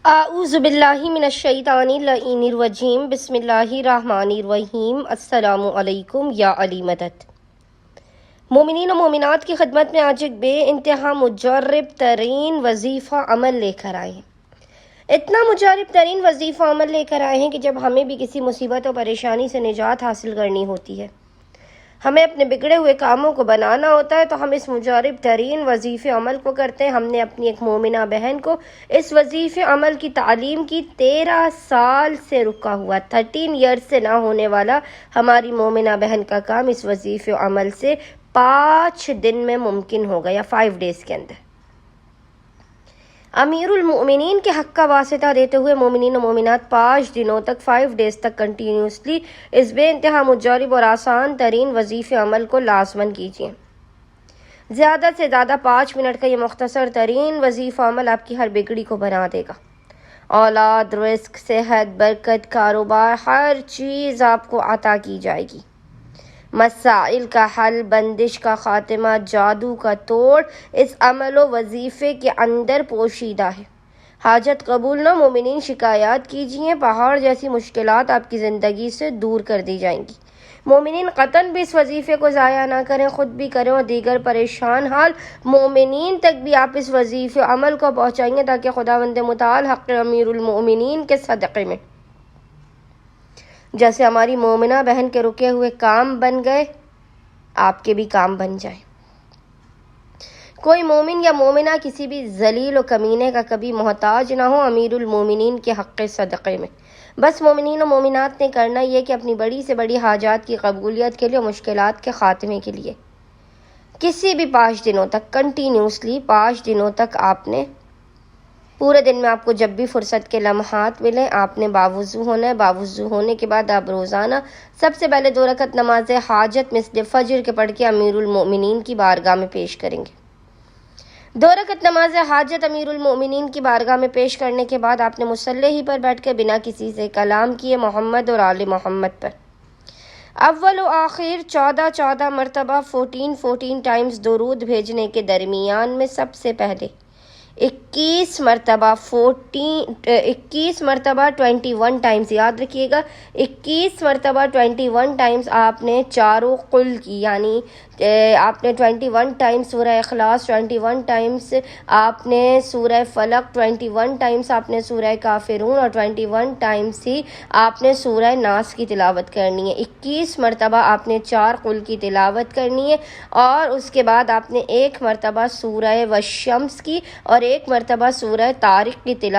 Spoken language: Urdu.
اعوذ باللہ من الشیطان الرجیم بسم اللہ الرحمن الرحیم السلام علیکم یا علی مدد۔ مومنین و مومنات کی خدمت میں آج ایک بے انتہا مجرب ترین وظیفہ عمل لے کر آئے ہیں۔ اتنا مجرب ترین وظیفہ عمل لے کر آئے ہیں کہ جب ہمیں بھی کسی مصیبت و پریشانی سے نجات حاصل کرنی ہوتی ہے، ہمیں اپنے بگڑے ہوئے کاموں کو بنانا ہوتا ہے، تو ہم اس مجرب ترین وظیفے عمل کو کرتے ہیں۔ ہم نے اپنی ایک مومنہ بہن کو اس وظیفے عمل کی تعلیم کی 13 سال سے رکا ہوا 13 ایئرز سے نہ ہونے والا ہماری مومنہ بہن کا کام اس وظیفے عمل سے 5 دن میں ممکن ہوگا، یا 5 ڈیز کے اندر۔ امیر المؤمنین کے حق کا واسطہ دیتے ہوئے مومنین و مومنات 5 دنوں تک 5 ڈیز تک کنٹینیوسلی اس بے انتہا مجرب اور آسان ترین وظیفے عمل کو لازماً کیجیے۔ زیادہ سے زیادہ 5 منٹ کا یہ مختصر ترین وظیفہ عمل آپ کی ہر بگڑی کو بنا دے گا۔ اولاد، رزق، صحت، برکت، کاروبار، ہر چیز آپ کو عطا کی جائے گی۔ مسائل کا حل، بندش کا خاتمہ، جادو کا توڑ اس عمل و وظیفے کے اندر پوشیدہ ہے۔ حاجت قبول نہ مومنین شکایات کیجئے، پہاڑ جیسی مشکلات آپ کی زندگی سے دور کر دی جائیں گی۔ مومنین قطعاً بھی اس وظیفے کو ضائع نہ کریں، خود بھی کریں اور دیگر پریشان حال مومنین تک بھی آپ اس وظیفے عمل کو پہنچائیں گے، تاکہ خداوند متعال حق امیر المؤمنین کے صدقے میں جیسے ہماری مومنہ بہن کے رکے ہوئے کام بن گئے، آپ کے بھی کام بن جائیں۔ کوئی مومن یا مومنہ کسی بھی ذلیل و کمینے کا کبھی محتاج نہ ہو امیر المومنین کے حق صدقے میں۔ بس مومنین و مومنات نے کرنا یہ کہ اپنی بڑی سے بڑی حاجات کی قبولیت کے لیے، مشکلات کے خاتمے کے لیے کسی بھی 5 دنوں تک کنٹینیوسلی 5 دنوں تک آپ نے پورے دن میں آپ کو جب بھی فرصت کے لمحات ملیں، آپ نے باوضو ہونا ہے۔ باوضو ہونے کے بعد آپ روزانہ سب سے پہلے 2 رکعت نماز حاجت مثل فجر کے پڑھ کے امیر المؤمنین کی بارگاہ میں پیش کریں گے۔ 2 رکعت نماز حاجت امیر المؤمنین کی بارگاہ میں پیش کرنے کے بعد آپ نے مصلی ہی پر بیٹھ کے بنا کسی سے کلام کیے محمد اور آل محمد پر اول و آخر 14 مرتبہ 14 ٹائمز درود بھیجنے کے درمیان میں سب سے پہلے 21 مرتبہ 21 ٹائمز، یاد رکھیے گا 21 مرتبہ 21 ٹائمز آپ نے چاروں قل کی، یعنی آپ نے 21 ٹائمز سورہ اخلاص، 21 ٹائمز آپ نے سورہ فلق، 21 ٹائمز آپ نے سورہ کافرون اور 21 ٹائمز ہی آپ نے سورہ ناس کی تلاوت کرنی ہے۔ 21 مرتبہ آپ نے 4 قل کی تلاوت کرنی ہے، اور اس کے بعد آپ نے 1 مرتبہ سورہ والشمس کی اور 1 مرتبہ سورہ طارق کی تلاوت